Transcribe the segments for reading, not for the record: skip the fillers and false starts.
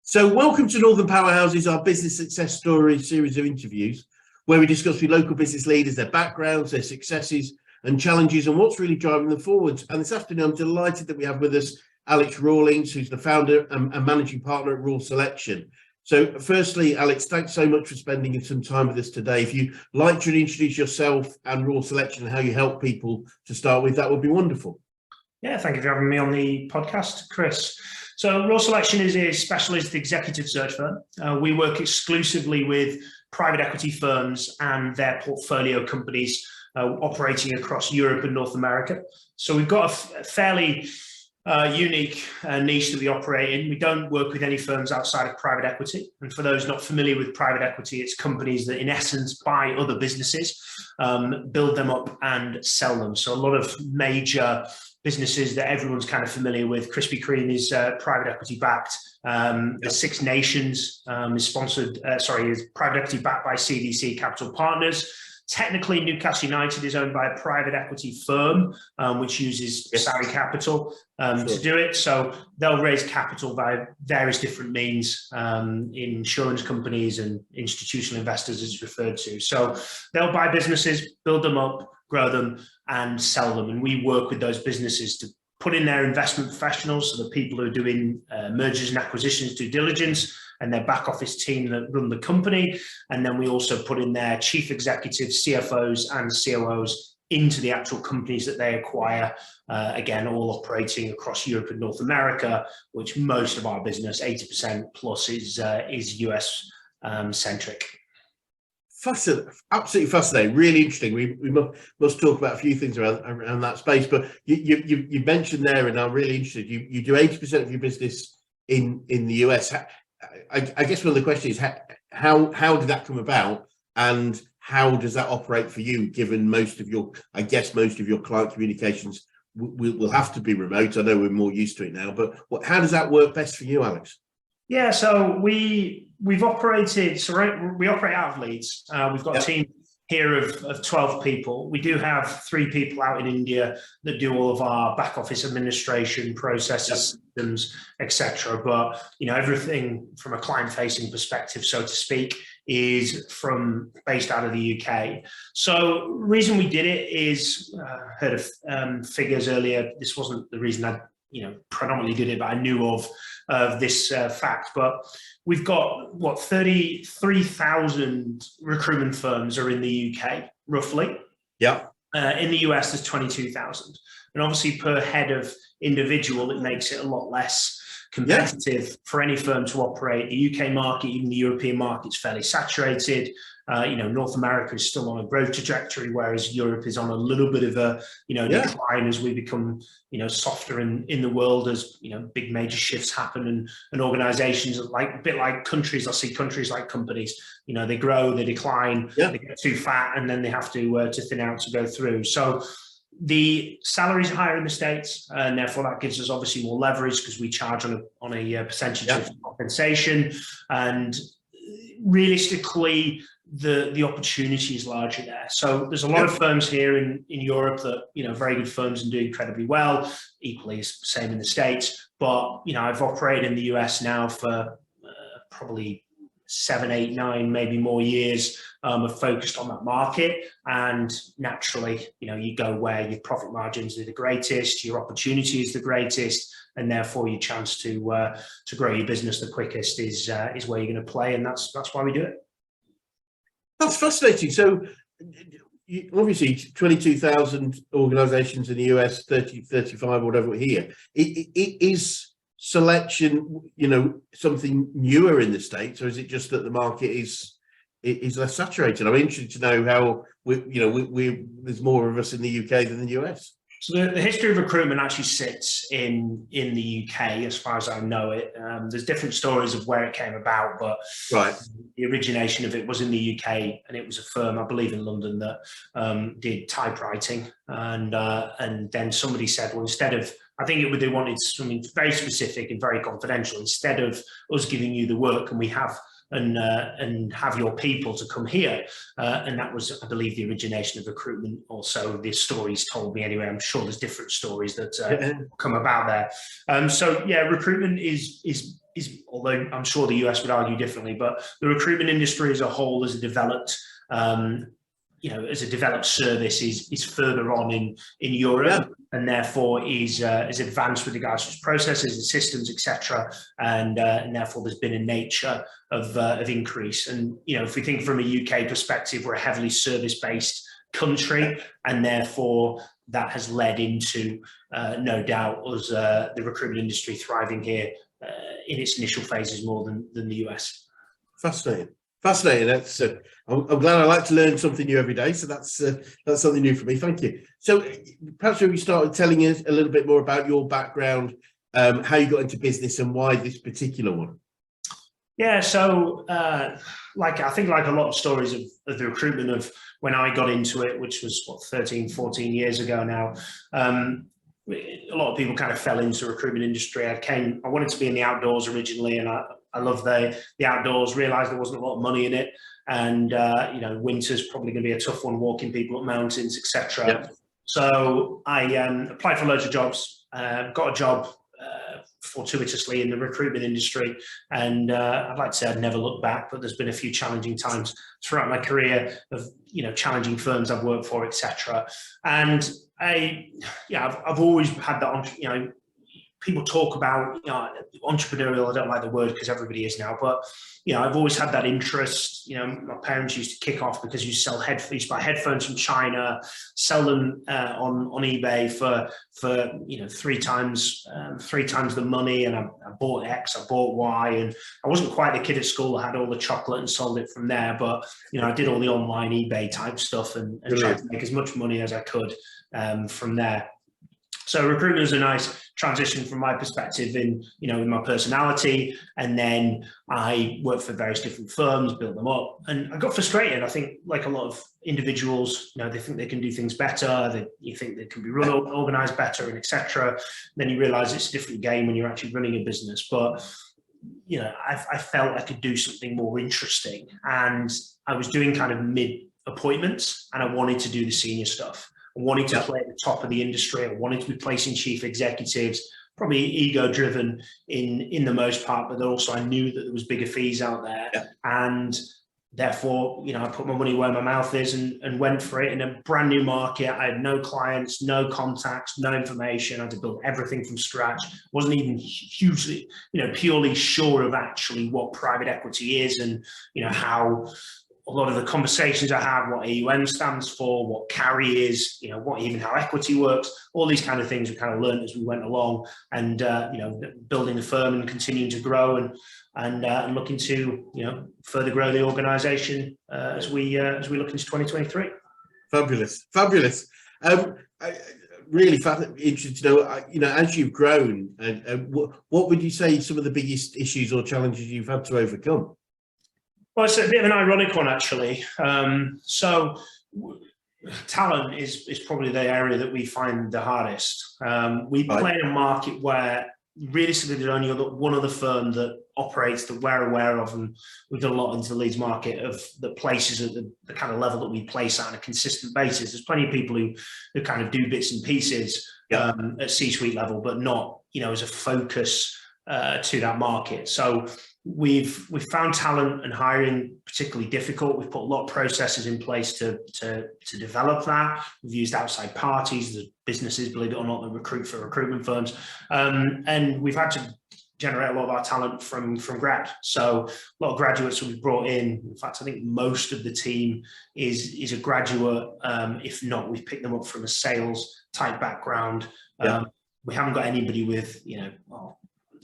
So welcome to Northern Powerhouses, our business success story series of interviews, where we discuss with local business leaders, their backgrounds, their successes and challenges, and what's really driving them forwards. And this afternoon, I'm delighted that we have with us Alex Rawlings, who's the founder and managing partner at Raw Selection. So firstly, Alex, thanks so much for spending some time with us today. If you'd like to introduce yourself and Raw Selection and how you help people to start with, that would be wonderful. Yeah, thank you for having me on the podcast, Chris. So Raw Selection is a specialist executive search firm. We work exclusively with private equity firms and their portfolio companies operating across Europe and North America. So we've got a fairly unique niche that we operate in. We don't work with any firms outside of private equity. And for those not familiar with private equity, it's companies that in essence buy other businesses, build them up and sell them. So a lot of major businesses that everyone's kind of familiar with. Krispy Kreme is private equity backed. The Six Nations is private equity backed by CVC Capital Partners. Technically, Newcastle United is owned by a private equity firm, which uses Saudi capital to do it. So they'll raise capital by various different means, insurance companies and institutional investors, as it's referred to. So they'll buy businesses, build them up, grow them, and sell them. And we work with those businesses to put in their investment professionals, so the people who are doing mergers and acquisitions due diligence, and their back office team that run the company. And then we also put in their chief executives, CFOs and COOs into the actual companies that they acquire, again, all operating across Europe and North America, which most of our business, 80% plus, is US centric. Fascinating, absolutely fascinating, really interesting. We must talk about a few things around that space, but you mentioned there, and I'm really interested, you do 80% of your business in the US. I guess one of the questions is how did that come about, and how does that operate for you, given most of your client communications will have to be remote? I know we're more used to it now, but how does that work best for you, Alex? Yeah, so we've operated, we operate out of Leeds. We've got a team here of 12 people. We do have 3 people out in India that do all of our back office administration, processes, systems, etc. But everything from a client-facing perspective, so to speak, is based out of the UK. So reason we did it is heard of figures earlier. This wasn't the reason I predominantly did it, but I knew of this fact. But we've got 33,000 recruitment firms are in the UK, roughly. Yeah. In the US, there's 22,000, and obviously per head of individual, it makes it a lot less competitive for any firm to operate. The UK market, even the European market, is fairly saturated. North America is still on a growth trajectory, whereas Europe is on a little bit of a decline as we become softer in the world, as big major shifts happen, and organizations a bit like countries. I see countries like companies, they grow, they decline, they get too fat, and then they have to thin out to go through. So the salaries are higher in the States, and therefore that gives us obviously more leverage because we charge on a percentage of compensation. And realistically, the opportunity is larger there. So there's a lot of firms here in Europe that, very good firms and do incredibly well. Equally, it's the same in the States. But, I've operated in the US now for probably 7, 8, 9, maybe more years. Have focused on that market, and naturally, you go where your profit margins are the greatest, your opportunity is the greatest, and therefore your chance to grow your business the quickest is where you're going to play, and that's why we do it. That's fascinating. So obviously 22,000 organizations in the US, 35 or whatever here. It is selection, something newer in the States, or is it just that the market is less saturated? I'm interested to know how there's more of us in the UK than the US. So the history of recruitment actually sits in the UK, as far as I know it. There's different stories of where it came about, but the origination of it was in the UK, and it was a firm, I believe, in London that did typewriting, and then somebody said, well, instead of, I think they wanted something very specific and very confidential. Instead of us giving you the work, and we have and have your people to come here. And that was, I believe, the origination of recruitment. Also, the stories told me anyway. I'm sure there's different stories that come about there. So yeah, recruitment is, although I'm sure the US would argue differently, but the recruitment industry as a whole, as a developed as a developed service, is further on in Europe, and therefore is advanced with regards to its processes and systems, etc. And therefore there's been a nature of increase. And if we think from a UK perspective, we're a heavily service-based country, and therefore that has led into no doubt us the recruitment industry thriving here in its initial phases more than the US. Fascinating. That's I'm glad. I like to learn something new every day, so that's something new for me. Thank you. So perhaps we started telling us a little bit more about your background, how you got into business, and why this particular one. Yeah, so I think like a lot of stories of the recruitment of when I got into it, which was 13, 14 years ago now. A lot of people kind of fell into the recruitment industry. I wanted to be in the outdoors originally, and I love the outdoors, realized there wasn't a lot of money in it. And, winter's probably going to be a tough one, walking people up mountains, etc. Yeah. So I applied for loads of jobs, got a job fortuitously in the recruitment industry. And I'd like to say I'd never looked back, but there's been a few challenging times throughout my career of, challenging firms I've worked for, etc. And I've always had that, people talk about entrepreneurial. I don't like the word because everybody is now, but I've always had that interest. My parents used to kick off because you used to buy headphones from China, sell them on eBay for three times the money, and I bought X, I bought Y, and I wasn't quite the kid at school that had all the chocolate and sold it from there, but I did all the online eBay type stuff and tried to make as much money as I could from there. So recruitment was a nice transition from my perspective in my personality. And then I worked for various different firms, built them up, and I got frustrated. I think like a lot of individuals, they think they can do things better. You think they can be run, organized better, and etc. Then you realize it's a different game when you're actually running a business. But I felt I could do something more interesting, and I was doing kind of mid appointments, and I wanted to do the senior stuff. I wanted to play at the top of the industry. I wanted to be placing chief executives, probably ego-driven in the most part, but also I knew that there was bigger fees out there. Yeah. And therefore, I put my money where my mouth is and went for it in a brand new market. I had no clients, no contacts, no information. I had to build everything from scratch. Wasn't even hugely, purely sure of actually what private equity is and, how a lot of the conversations I have, what AUM stands for, what carry is, how equity works, all these kind of things we kind of learned as we went along, and building the firm and continuing to grow and looking to further grow the organisation as we look into 2023. Fabulous. Really interested to know, as you've grown, what would you say some of the biggest issues or challenges you've had to overcome? Well, it's a bit of an ironic one, actually. So talent is probably the area that we find the hardest. We play in a market where realistically there's only one other firm that operates that we're aware of, and we've done a lot into the Leeds market that places at the kind of level that we place at on a consistent basis. There's plenty of people who kind of do bits and pieces at C-suite level, but not, as a focus to that market. So we've found talent and hiring particularly difficult. We've put a lot of processes in place to develop that. We've used outside parties, the businesses, believe it or not, that recruit for recruitment firms. And we've had to generate a lot of our talent from grad. So a lot of graduates we've brought in. In fact, I think most of the team is a graduate. If not, we've picked them up from a sales type background. We haven't got anybody with,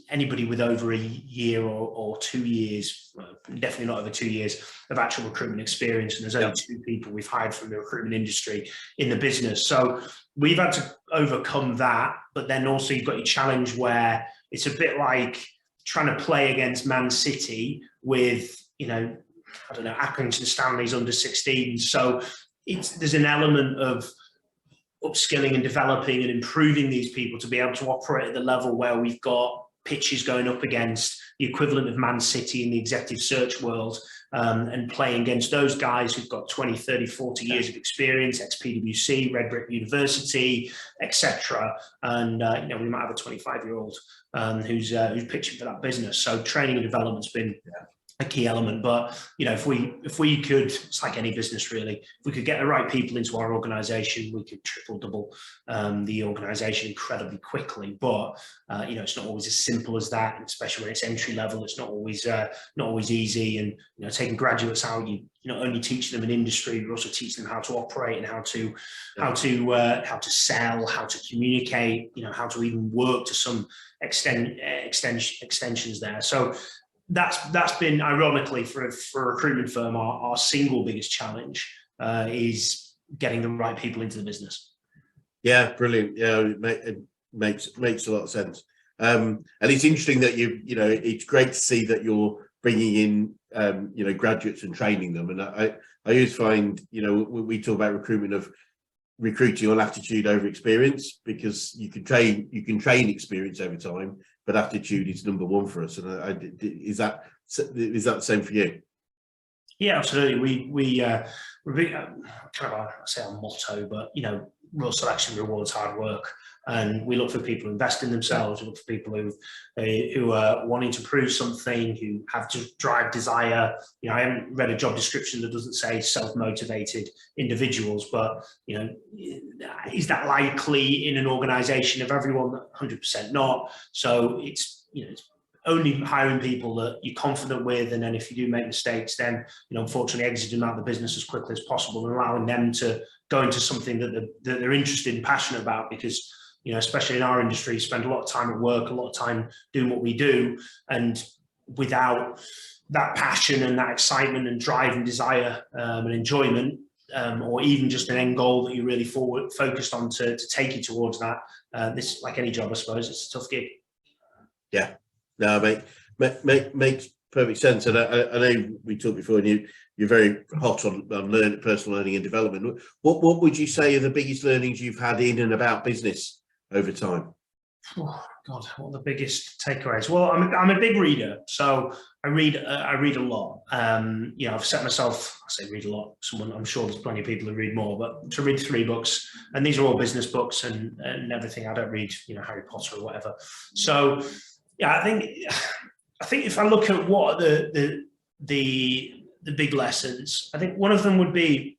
anybody with over a year or 2 years, definitely not over 2 years of actual recruitment experience. And there's only 2 people we've hired from the recruitment industry in the business. So we've had to overcome that. But then also you've got your challenge where it's a bit like trying to play against Man City with, Accrington Stanley's under 16. So there's an element of upskilling and developing and improving these people to be able to operate at the level where we've got pitches going up against the equivalent of Man City in the executive search world, and playing against those guys who've got 20, 30, 40 years of experience, ex-PwC, Red Brick University, etc. And we might have a 25-year-old who's pitching for that business. So training and development's been a key element. But if we could, it's like any business really, if we could get the right people into our organization, we could triple, double the organization incredibly quickly. But it's not always as simple as that, and especially when it's entry level, it's not always easy. And taking graduates out, you not only teach them an industry, you also teach them how to operate and how to sell, how to communicate, how to even work to some extensions there. So that's been, ironically, for a recruitment firm, our single biggest challenge is getting the right people into the business. Yeah, brilliant. Yeah, it makes a lot of sense. And it's interesting that it's great to see that you're bringing in graduates and training them. And I always find we talk about recruiting on attitude over experience, because you can train experience over time, but attitude is number one for us. And is that the same for you? Yeah, absolutely. We kind of I say our motto, but Royal Selection rewards hard work, and we look for people who invest in themselves. We look for people who are wanting to prove something, who have just drive, desire. I haven't read a job description that doesn't say self-motivated individuals, but is that likely in an organisation of everyone? 100% not. So it's only hiring people that you're confident with, and then if you do make mistakes, then unfortunately exiting out of the business as quickly as possible and allowing them to go into something that they're interested and passionate about. Because especially in our industry, you spend a lot of time at work, a lot of time doing what we do, and without that passion and that excitement and drive and desire and enjoyment, or even just an end goal that you're really focused on to take you towards that, this, like any job, I suppose, it's a tough gig. Yeah. No, makes perfect sense. And I know we talked before, and you're very hot on personal learning and development. What would you say are the biggest learnings you've had in and about business over time? Oh God, what are the biggest takeaways? Well, I'm a big reader, so I read a lot. I've set myself, I say read a lot. I'm sure there's plenty of people who read more, but to read 3 books, and these are all business books and everything. I don't read Harry Potter or whatever. So yeah, I think if I look at what are the big lessons, I think one of them would be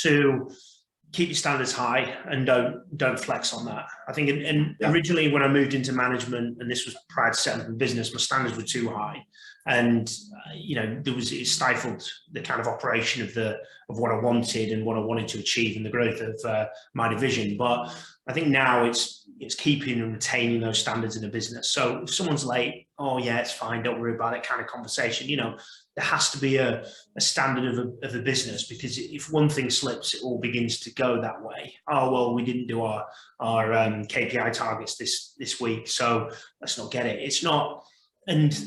to keep your standards high and don't flex on that. I think originally when I moved into management, and this was prior to setting up a business, my standards were too high, and it stifled the kind of operation of what I wanted and what I wanted to achieve and the growth of my division. But I think now it's keeping and retaining those standards in a business. So if someone's late, oh yeah, it's fine, don't worry about it kind of conversation. There has to be a standard of a business, because if one thing slips, it all begins to go that way. Oh, well, we didn't do our KPI targets this week, so let's not get it. It's not, and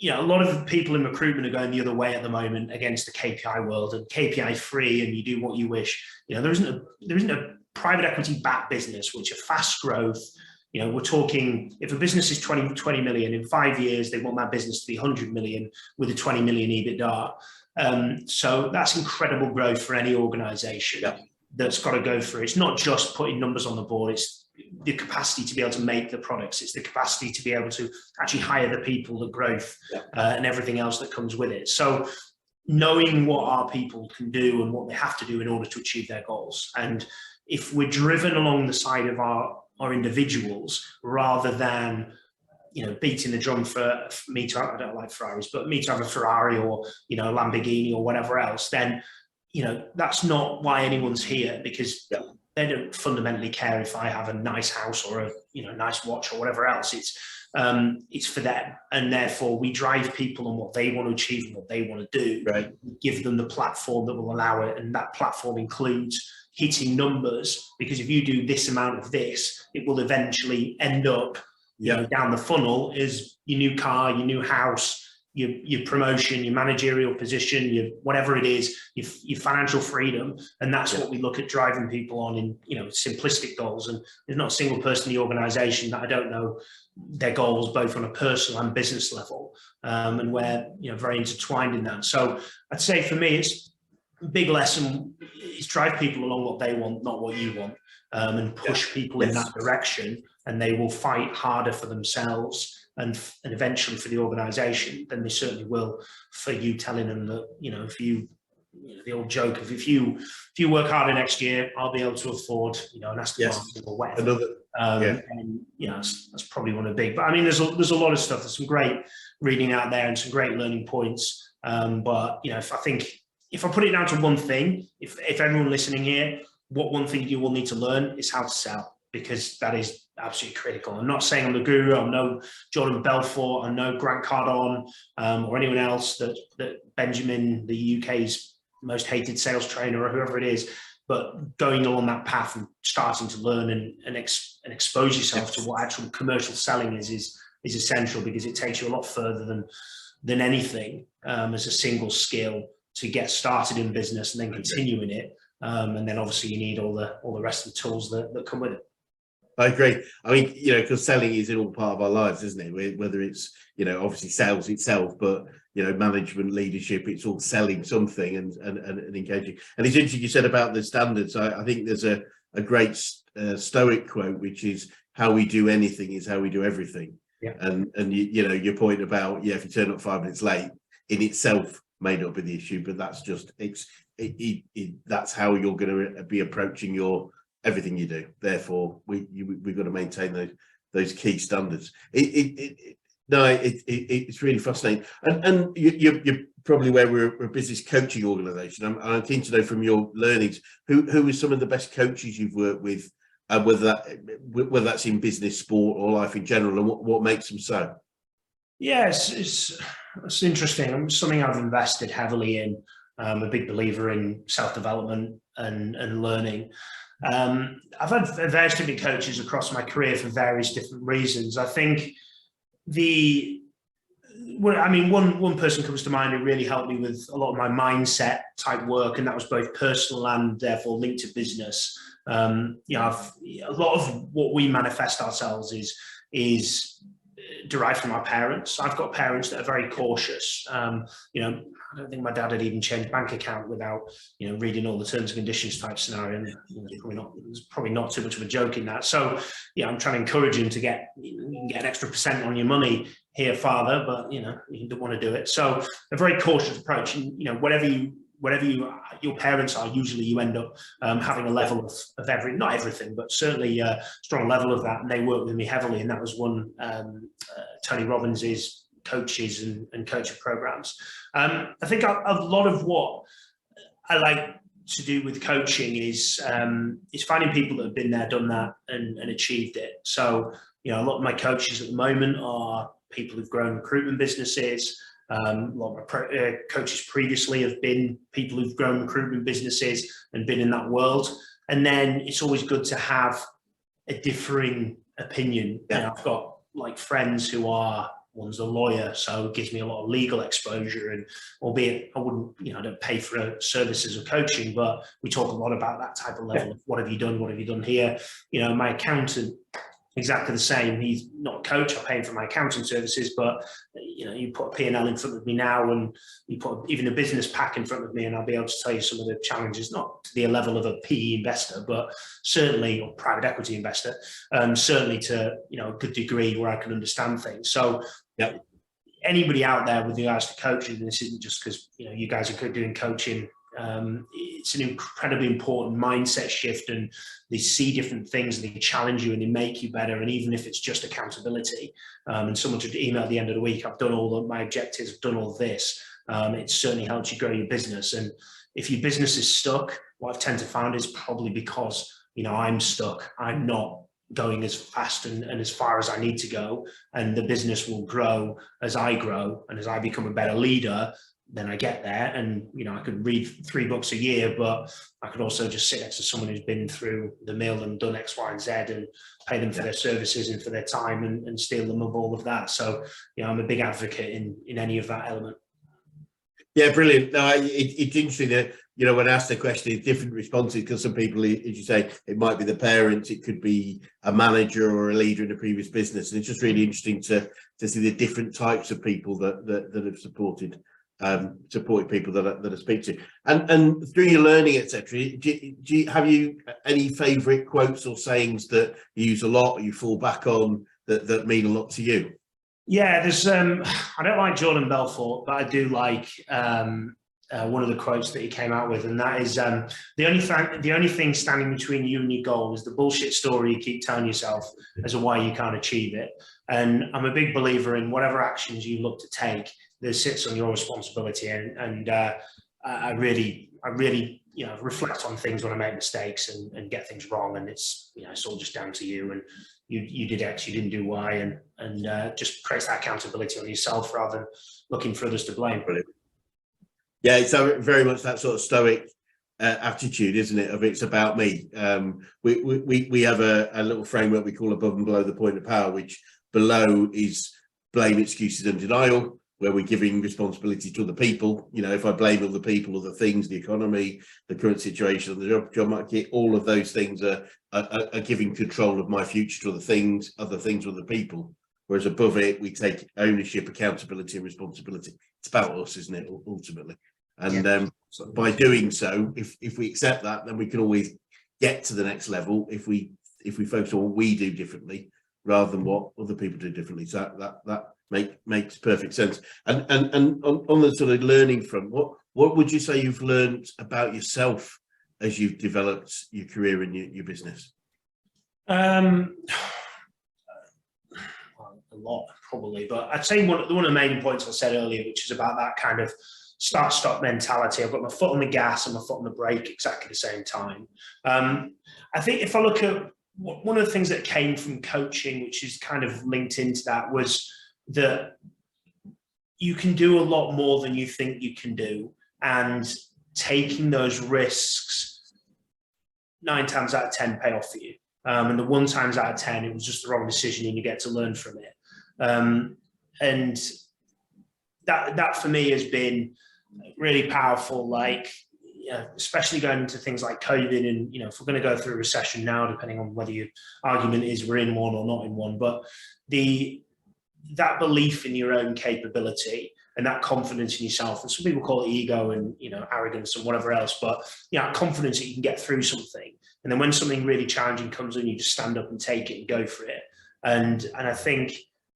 a lot of people in recruitment are going the other way at the moment against the KPI world, and KPI free, and you do what you wish. There isn't a private equity backed business which are fast growth. We're talking, if a business is 20 million, in 5 years, they want that business to be 100 million with a 20 million EBITDA. So that's incredible growth for any organization that's got to go through. It's not just putting numbers on the board. It's the capacity to be able to make the products. It's the capacity to be able to actually hire the people, the growth, and everything else that comes with it. So knowing what our people can do and what they have to do in order to achieve their goals. And if we're driven along the side of our individuals, rather than beating the drum for me to, I don't like Ferraris, but me to have a Ferrari or a Lamborghini or whatever else, then that's not why anyone's here, because they don't fundamentally care if I have a nice house or a nice watch or whatever else. It's for them, and therefore we drive people on what they want to achieve and what they want to do. Right. Give them the platform that will allow it, and that platform includes hitting numbers, because if you do this amount of this, it will eventually end up down the funnel is your new car, your new house, your promotion, your managerial position, your whatever it is, your financial freedom. And that's what we look at driving people on in, simplistic goals. And there's not a single person in the organization that I don't know their goals, both on a personal and business level. And we're, very intertwined in that. So I'd say for me, it's a big lesson is drive people along what they want, not what you want, and push people in that direction, and they will fight harder for themselves and eventually for the organization than they certainly will for you telling them that, if you, the old joke of if you work harder next year, I'll be able to afford, an Aston Martin or whatever. And that's probably one of the big, but I mean, there's a lot of stuff. There's some great reading out there and some great learning points. But if I put it down to one thing, if everyone listening here, what one thing you will need to learn is how to sell, because that is absolutely critical. I'm not saying I'm the guru. I'm no Jordan Belfort. I'm no Grant Cardone or anyone else that Benjamin, the UK's most hated sales trainer, or whoever it is. But going along that path and starting to learn and expose yourself to what actual commercial selling is essential, because it takes you a lot further than anything as a single skill to get started in business and then continue in it. And then obviously you need all the rest of the tools that come with it. I agree. I mean, because selling is all part of our lives, isn't it? Whether it's, obviously sales itself, but, management, leadership, it's all selling something and engaging. And it's interesting you said about the standards. I think there's a great Stoic quote, which is, how we do anything is how we do everything. Yeah. And your point about, if you turn up 5 minutes late, in itself may not be the issue, but that's just, that's how you're going to be approaching everything you do. Therefore, we've got to maintain those key standards. It's really fascinating, and you're probably aware we're a business coaching organisation. I'm keen to know from your learnings who are some of the best coaches you've worked with, whether that's in business, sport, or life in general, and what makes them so. Yes, it's interesting. It's something I've invested heavily in. I'm a big believer in self-development and learning. I've had various different coaches across my career for various different reasons. I think one person comes to mind who really helped me with a lot of my mindset type work, and that was both personal and therefore linked to business. A lot of what we manifest ourselves is derived from our parents. I've got parents that are very cautious. I don't think my dad had even changed bank account without, reading all the terms and conditions type scenario. And there's probably not too much of a joke in that. So, I'm trying to encourage him to get an extra % on your money here, father, but, you don't want to do it. So a very cautious approach. And, whatever your parents are, usually you end up having a level of not everything, but certainly a strong level of that. And they worked with me heavily. And that was one, Tony Robbins's coaches and coaching programs. I think a lot of what I like to do with coaching is finding people that have been there, done that, and achieved it. So, a lot of my coaches at the moment are people who've grown recruitment businesses. A lot of my coaches previously have been people who've grown recruitment businesses and been in that world. And then it's always good to have a differing opinion. Yeah. I've got friends who are, one's a lawyer, so it gives me a lot of legal exposure, and albeit I wouldn't, I don't pay for services or coaching, but we talk a lot about that type of level of what have you done here. My accountant, exactly the same. He's not a coach. I pay him for my accounting services, but you put a P&L in front of me now, and you put even a business pack in front of me, and I'll be able to tell you some of the challenges, not to the level of a PE investor, but certainly, or private equity investor, certainly to a good degree where I can understand things. So anybody out there with regards to coaching, and this isn't just because you guys are good doing coaching. It's an incredibly important mindset shift, and they see different things and they challenge you and they make you better. And even if it's just accountability, and someone to email at the end of the week, I've done all of my objectives, I've done all this, it certainly helps you grow your business. And if your business is stuck, what I've tend to find is probably because I'm stuck. I'm not going as fast and as far as I need to go, and the business will grow as I grow and as I become a better leader. then I get there, and I could read 3 books a year, but I could also just sit next to someone who's been through the mill and done X, Y, and Z, and pay them for their services and for their time, and steal them of all of that. So I'm a big advocate in any of that element. Yeah, brilliant. No, it's interesting that when asked the question, different responses, because some people, as you say, it might be the parents, it could be a manager or a leader in a previous business, and it's just really interesting to see the different types of people that have supported people that I speak to, and through your learning, etc. Have you any favourite quotes or sayings that you use a lot, or you fall back on, that mean a lot to you? Yeah, there's I don't like Jordan Belfort, but I do like one of the quotes that he came out with, and that is the only thing standing between you and your goal is the bullshit story you keep telling yourself as to why you can't achieve it. And I'm a big believer in whatever actions you look to take, that sits on your responsibility, and I really reflect on things when I make mistakes and get things wrong, and it's all just down to you, and you did X, you didn't do Y, and just creates that accountability on yourself rather than looking for others to blame. Brilliant. Yeah, it's very much that sort of stoic attitude, isn't it? Of it's about me. We have a little framework we call above and below the point of power, which below is blame, excuses, and denial, where we're giving responsibility to other people. If I blame other people, other things, the economy, the current situation, the job market, all of those things are giving control of my future to other things, other people. Whereas above it, we take ownership, accountability, and responsibility. It's about us, isn't it, ultimately? And by doing so, if we accept that, then we can always get to the next level if we focus on what we do differently rather than what other people do differently. So that makes perfect sense. And on the sort of learning front, what would you say you've learned about yourself as you've developed your career and your business? A lot, probably, but I'd say one of the main points I said earlier, which is about that kind of start-stop mentality. I've got my foot on the gas and my foot on the brake exactly the same time. I think if I look at one of the things that came from coaching, which is kind of linked into that, was that you can do a lot more than you think you can do, and taking those risks 9 times out of 10 pay off for you. And the 1 times out of 10, it was just the wrong decision, and you get to learn from it. And that for me has been really powerful, like, especially going into things like COVID, and if we're going to go through a recession now, depending on whether your argument is we're in one or not in one, but that belief in your own capability and that confidence in yourself, and some people call it ego and arrogance and whatever else, but confidence that you can get through something, and then when something really challenging comes in, you just stand up and take it and go for it. And I think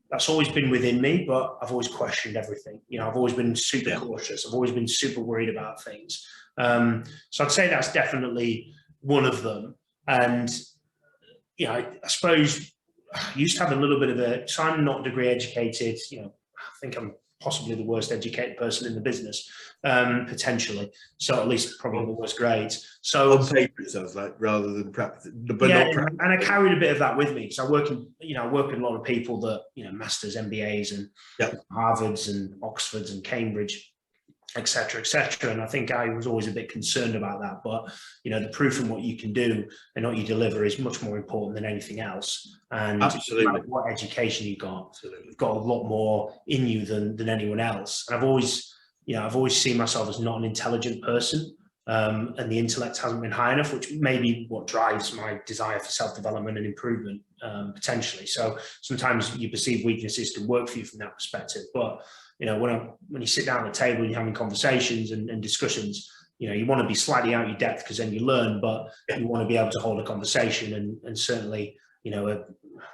that's always been within me, but I've always questioned everything. I've always been super cautious. I've always been super worried about things. So I'd say that's definitely one of them. And I suppose I used to have a little bit of so I'm not degree educated. I think I'm possibly the worst educated person in the business, potentially. So at least probably the worst grades. So on paper, it sounds like, rather than practice. But yeah, not practice. And I carried a bit of that with me. So I work with a lot of people that masters, MBAs, and Harvards and Oxfords and Cambridge, etc., etc. And I think I was always a bit concerned about that. But the proof in what you can do and what you deliver is much more important than anything else. And absolutely, what education you've got a lot more in you than anyone else. And I've always seen myself as not an intelligent person, and the intellect hasn't been high enough, which may be what drives my desire for self-development and improvement, potentially. So sometimes you perceive weaknesses can work for you from that perspective, but when you sit down at the table and you're having conversations and discussions, you want to be slightly out your depth, because then you learn, but you want to be able to hold a conversation, and certainly,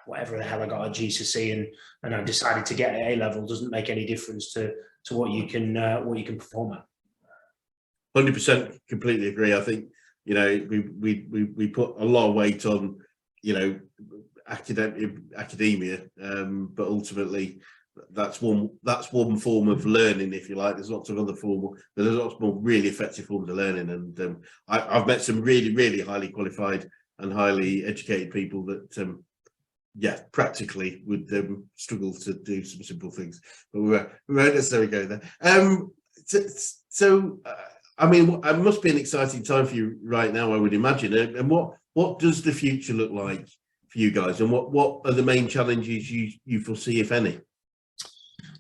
whatever the hell I got at GCSE and I decided to get at A-level doesn't make any difference to what you can perform at. 100%, completely agree. I think we put a lot of weight on academia, but ultimately that's one form of learning, if you like. There's lots of other there's lots more really effective forms of learning, and I've met some really, really highly qualified and highly educated people that practically would struggle to do some simple things, but we won't necessarily go there. I mean, it must be an exciting time for you right now, I would imagine. And what does the future look like for you guys? And what are the main challenges you foresee, if any?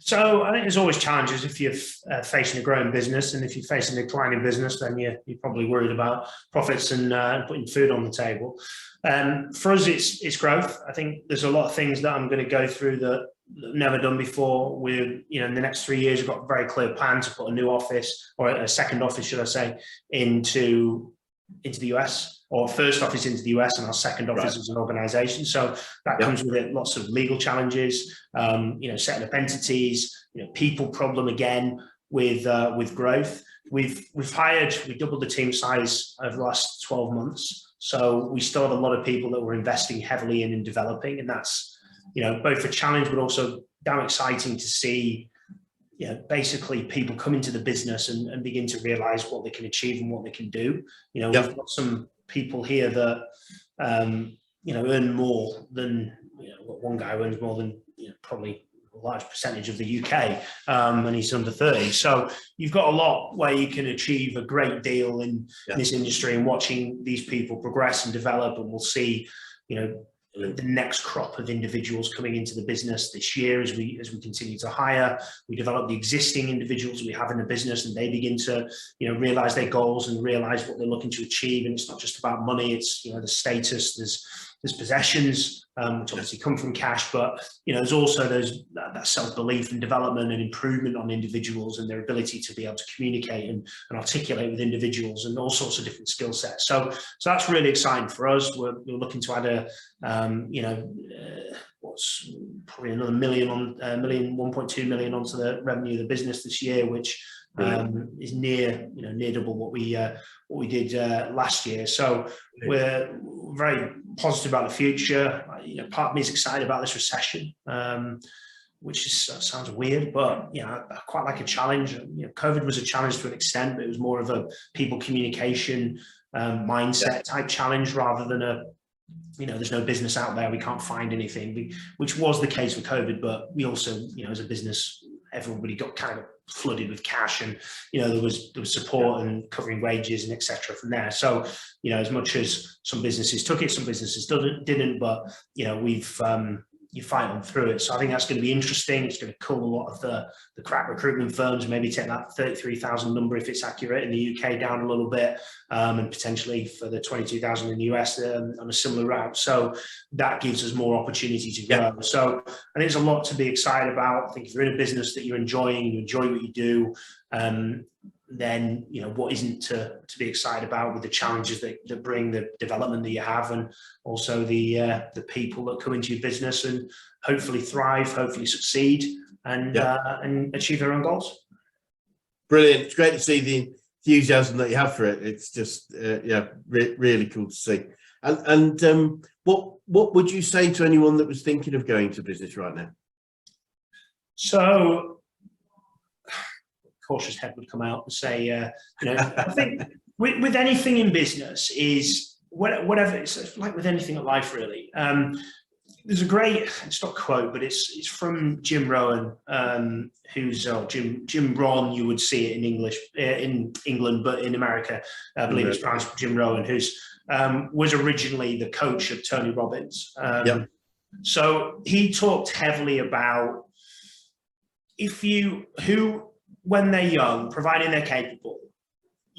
So I think there's always challenges if you're facing a growing business, and if you're facing a declining business, then you're probably worried about profits and putting food on the table. For us, it's growth. I think there's a lot of things that I'm going to go through that I've never done before. We're, in the next 3 years, we've got a very clear plan to put a new office, or a second office, should I say, into the US, or first office into the US, and our second office as an organization. So that comes with it lots of legal challenges, setting up entities, people problem again with growth. We doubled the team size over the last 12 months. So we still have a lot of people that we're investing heavily in and developing. And that's, both a challenge, but also damn exciting to see, basically people come into the business and begin to realize what they can achieve and what they can do. We've got some people here that, earn more than, one guy earns more than, probably a large percentage of the UK, and he's under 30. So you've got a lot where you can achieve a great deal in this industry, and watching these people progress and develop, and we'll see, the next crop of individuals coming into the business this year as we continue to hire. We develop the existing individuals we have in the business, and they begin to realize their goals and realize what they're looking to achieve. And it's not just about money, it's the status, there's possessions, which obviously come from cash, but there's also that self-belief and development and improvement on individuals and their ability to be able to communicate and articulate with individuals, and all sorts of different skill sets. So that's really exciting for us. We're looking to add what's probably another 1.2 million onto the revenue of the business this year, which is near double what we did last year. So we're very positive about the future. Part of me is excited about this recession, which sounds weird, but I quite like a challenge. COVID was a challenge to an extent, but it was more of a people communication mindset type challenge, rather than there's no business out there, we can't find anything, which was the case with COVID. But we also, as a business, everybody got kind of flooded with cash, and there was support and covering wages and etc. from there. So as much as some businesses took it, some businesses didn't, but you fight on through it. So I think that's going to be interesting. It's going to cool a lot of the crap recruitment firms, maybe take that 33,000 number, if it's accurate, in the UK down a little bit, and potentially for the 22,000 in the US on a similar route. So that gives us more opportunity to grow. So I think there's a lot to be excited about. I think if you're in a business that you're enjoying, you enjoy what you do, then what isn't to be excited about, with the challenges that bring the development that you have, and also the people that come into your business and hopefully thrive, hopefully succeed, and achieve their own goals. Brilliant. It's great to see the enthusiasm that you have for it. It's just really cool to see. And what would you say to anyone that was thinking of going to business right now? So cautious head would come out and say, I think with anything in business is whatever, it's like with anything in life, really. There's a great, it's not quote, but it's from Jim Rohn, who's Jim Ron, you would see it in English, in England, but in America, I believe it's pronounced Jim Rohn, who's was originally the coach of Tony Robbins. So he talked heavily about when they're young, providing they're capable,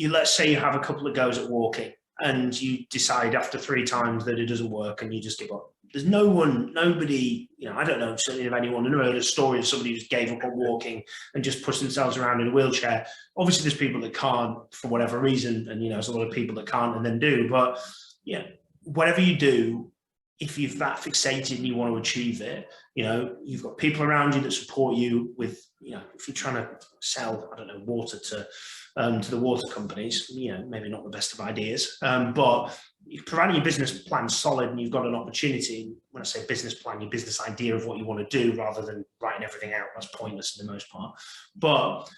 let's say you have a couple of goes at walking, and you decide after 3 times that it doesn't work, and you just give up. There's nobody, I don't know certainly of anyone, I've never heard a story of somebody who just gave up on walking and just pushed themselves around in a wheelchair. Obviously, there's people that can't for whatever reason, and there's a lot of people that can't and then do. But whatever you do, if you're that fixated and you want to achieve it, you've got people around you that support you with, if you're trying to sell, I don't know, water to the water companies, maybe not the best of ideas, but providing your business plan solid and you've got an opportunity. When I say business plan, your business idea of what you want to do, rather than writing everything out. That's pointless for the most part. But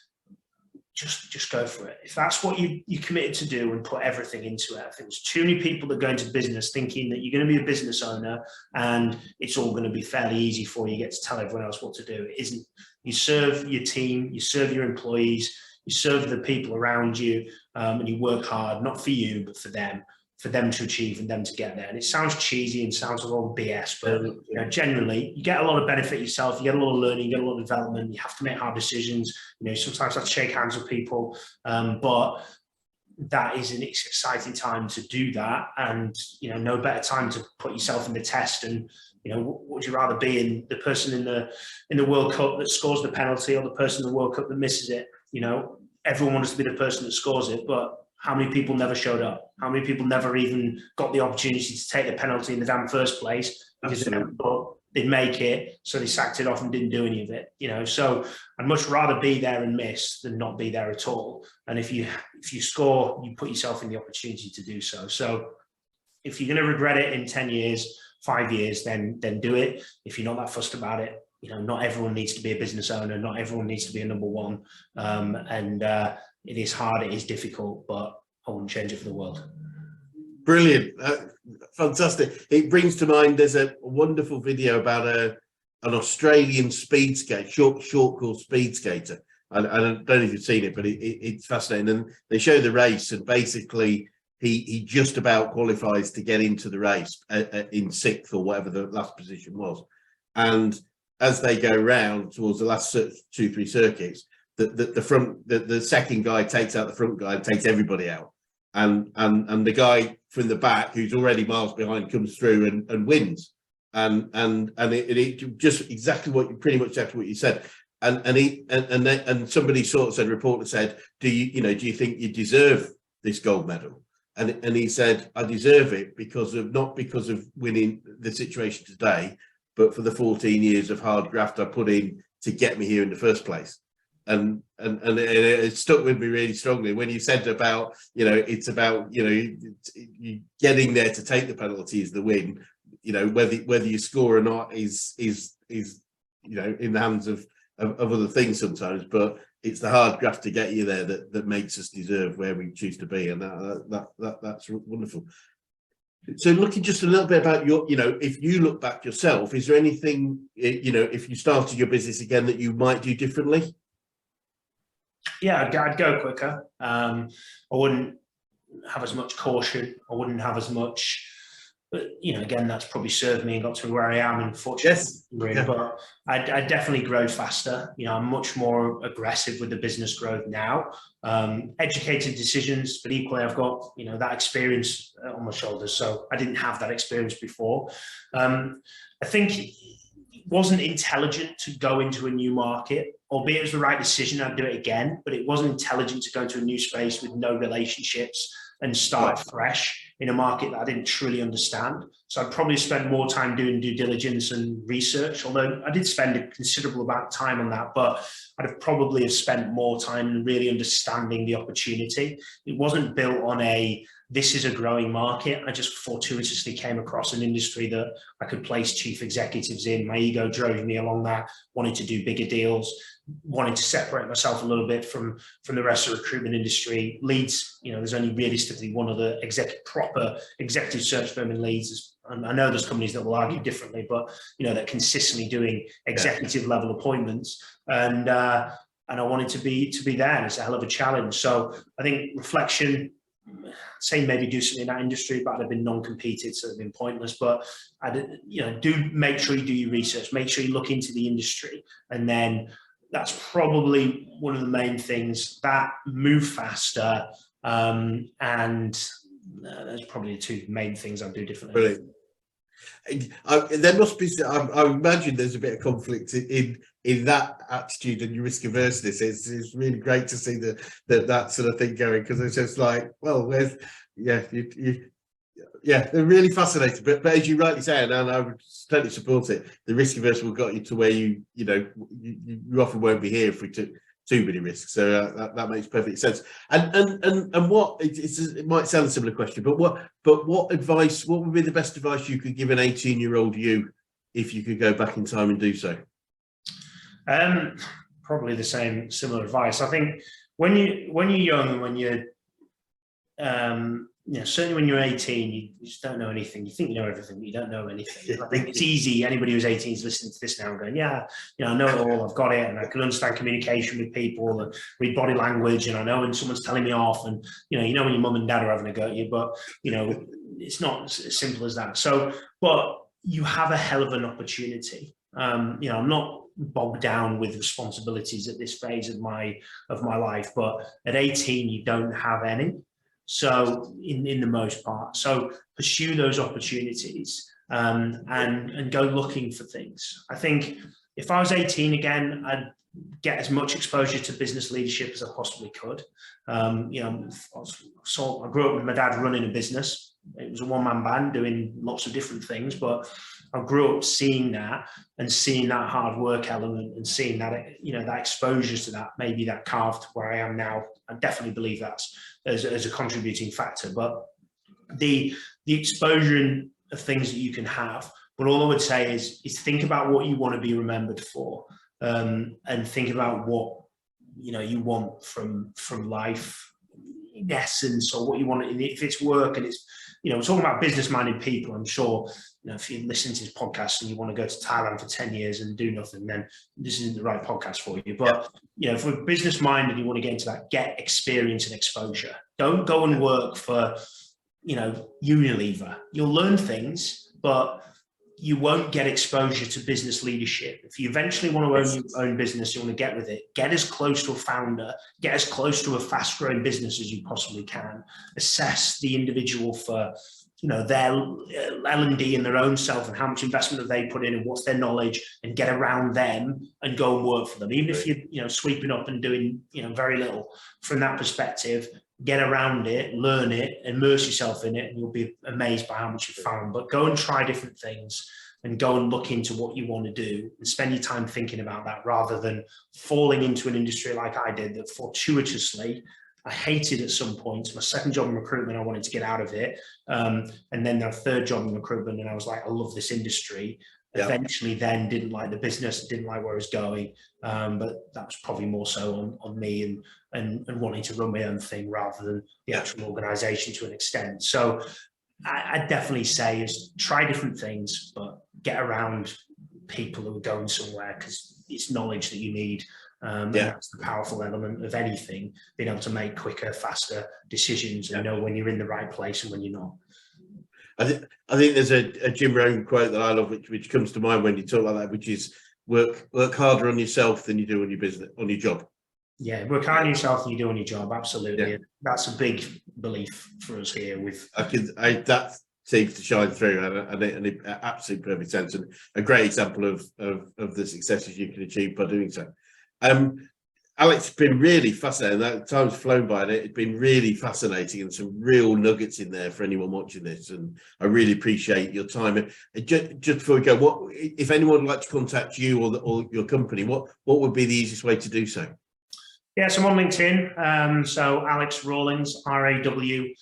just go for it. If that's what you committed to do and put everything into it. I think there's too many people that go into business thinking that you're going to be a business owner and it's all going to be fairly easy for you. You get to tell everyone else what to do. It isn't. You serve your team, you serve your employees, You serve the people around you, and you work hard, not for you, but for them to achieve and them to get there. And it sounds cheesy and sounds like all BS, but generally, you get a lot of benefit yourself. You get a lot of learning, you get a lot of development. You have to make hard decisions. Sometimes I have to shake hands with people, but that is an exciting time to do that. And no better time to put yourself in the test. And would you rather be in the person in the World Cup that scores the penalty, or the person in the World Cup that misses it? Everyone wants to be the person that scores it, but how many people never showed up? How many people never even got the opportunity to take the penalty in the damn first place because they never thought they'd make it, so they sacked it off and didn't do any of it? So I'd much rather be there and miss than not be there at all. And if you score, you put yourself in the opportunity to do so. So if you're going to regret it in 10 years, 5 years, then do it. If you're not that fussed about it, not everyone needs to be a business owner. Not everyone needs to be a number one. It is hard, it is difficult, but I wouldn't change it for the world. Brilliant. Fantastic. It brings to mind, there's a wonderful video about an Australian speed skate, short course speed skater. I don't know if you've seen it, but it's fascinating. And they show the race, and basically he just about qualifies to get into the race in sixth or whatever the last position was. And as they go round towards the last 2-3 circuits, the second guy takes out the front guy and takes everybody out, and the guy from the back, who's already miles behind, comes through and wins. And it just exactly pretty much exactly what you said. And somebody sort of said, a reporter said, do you think you deserve this gold medal? And he said, I deserve it not because of winning the situation today, but for the 14 years of hard graft I put in to get me here in the first place. And it stuck with me really strongly when you said about, it's about, you getting there to take the penalty is the win. Whether you score or not is in the hands of other things sometimes, but it's the hard graft to get you there that makes us deserve where we choose to be. And that's wonderful. So looking just a little bit about your, if you look back yourself, is there anything, if you started your business again, that you might do differently? Yeah, I'd go quicker. I wouldn't have as much caution. I wouldn't have as much, but again, that's probably served me and got to where I am, unfortunately. Yes. Yeah. But I definitely grow faster. I'm much more aggressive with the business growth now. Educated decisions, but equally I've got that experience on my shoulders. So I didn't have that experience before. I think it wasn't intelligent to go into a new market, albeit it was the right decision. I'd do it again, but it wasn't intelligent to go into a new space with no relationships and start fresh in a market that I didn't truly understand. So I'd probably spend more time doing due diligence and research, although I did spend a considerable amount of time on that, but I'd have probably have spent more time really understanding the opportunity. It wasn't built on this is a growing market. I just fortuitously came across an industry that I could place chief executives in. My ego drove me along that, wanting to do bigger deals, wanting to separate myself a little bit from the rest of the recruitment industry. Leeds, there's only realistically one other proper executive search firm in Leeds. And I know there's companies that will argue differently, but they're consistently doing executive level appointments. And I wanted to be there, and it's a hell of a challenge. So I think reflection, say maybe do something in that industry, but I'd have been non-competed, so it'd been pointless. But do make sure you do your research, make sure you look into the industry, and then that's probably one of the main things. That move faster, and there's probably the two main things I'd do differently. Brilliant. There must be, I imagine there's a bit of conflict in that attitude and your risk averseness. It's really great to see that sort of thing going, because it's just like, well, they're really fascinating. But as you rightly say, and I would totally support it, the risk averse will got you to where you often won't be here if we took too many risks. So that makes perfect sense. And what it might sound a similar question, but what advice? What would be the best advice you could give an 18-year-old you if you could go back in time and do so? Probably the similar advice. I think when you're young and when you're certainly when you're 18, you just don't know anything. You think you know everything, but you don't know anything. I think it's easy. Anybody who's 18 is listening to this now and going, yeah, I know it all. I've got it, and I can understand communication with people and read body language, and I know when someone's telling me off, and when your mum and dad are having a go at you, but it's not as simple as that. So, but you have a hell of an opportunity. I'm not bogged down with responsibilities at this phase of my life, but at 18 you don't have any. So in the most part, so pursue those opportunities and go looking for things. I think if I was 18 again, I'd get as much exposure to business leadership as I possibly could. I grew up with my dad running a business. It was a one-man band doing lots of different things, but I grew up seeing that and seeing that hard work element and seeing that, that exposure to that, maybe that carved where I am now. I definitely believe that's as a contributing factor, but the exposure of things that you can have. But all I would say is think about what you want to be remembered for, and think about what you want from life in essence, or what you want. If it's work and it's we're talking about business-minded people, I'm sure if you listen to this podcast and you want to go to Thailand for 10 years and do nothing, then this isn't the right podcast for you. But if we're business-minded, you want to get into that, get experience and exposure. Don't go and work for Unilever. You'll learn things, but you won't get exposure to business leadership. If you eventually want to own your own business, you want to get with it, get as close to a founder, get as close to a fast growing business as you possibly can, assess the individual for, their L&D in their own self and how much investment have they put in and what's their knowledge, and get around them and go and work for them. Even if you're, sweeping up and doing, very little from that perspective, get around it, learn it, immerse yourself in it, and you'll be amazed by how much you've found. But go and try different things and go and look into what you want to do and spend your time thinking about that, rather than falling into an industry like I did that fortuitously I hated at some point. My second job in recruitment, I wanted to get out of it. And then the third job in recruitment, and I was like, I love this industry. Eventually then didn't like the business, didn't like where I was going. But that was probably more so on me and wanting to run my own thing rather than the actual organization to an extent. So I definitely say is try different things, but get around people who are going somewhere, because it's knowledge that you need. And that's the powerful element of anything, being able to make quicker, faster decisions and know when you're in the right place and when you're not. I think there's a Jim Rohn quote that I love, which comes to mind when you talk like that, which is work harder on yourself than you do on your business, on your job. Yeah, work harder on yourself than you do on your job. Absolutely. Yeah. That's a big belief for us here. That seems to shine through, and it absolutely perfect sense, and a great example of the successes you can achieve by doing so. Alex, it's been really fascinating. That time's flown by, and it's been really fascinating, and some real nuggets in there for anyone watching this. And I really appreciate your time. Just before we go, if anyone would like to contact you or your company, what would be the easiest way to do so? Yeah, so I'm on LinkedIn. So Alex Rawlings, RAWLINGS.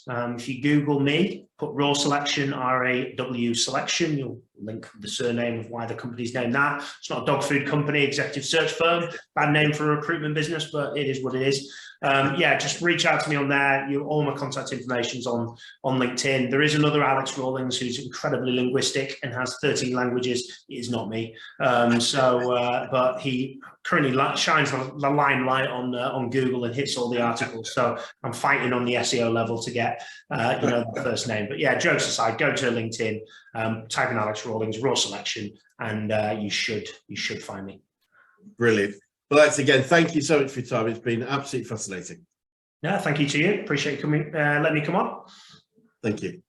If you Google me, put Raw Selection, RAW Selection, you'll link the surname of why the company's named that. It's not a dog food company, executive search firm. Bad name for a recruitment business, but it is what it is. Just reach out to me on there. All my contact information's on LinkedIn. There is another Alex Rawlings who's incredibly linguistic and has 13 languages. It is not me. But he currently shines the limelight on Google and hits all the articles. So I'm fighting on the SEO level to get the first name. But yeah, jokes aside, go to LinkedIn, type in Alex Rawlings, Raw Selection, and you should find me. Brilliant. Well, Alex, again, thank you so much for your time. It's been absolutely fascinating. Yeah, thank you to you. Appreciate you letting me come on. Thank you.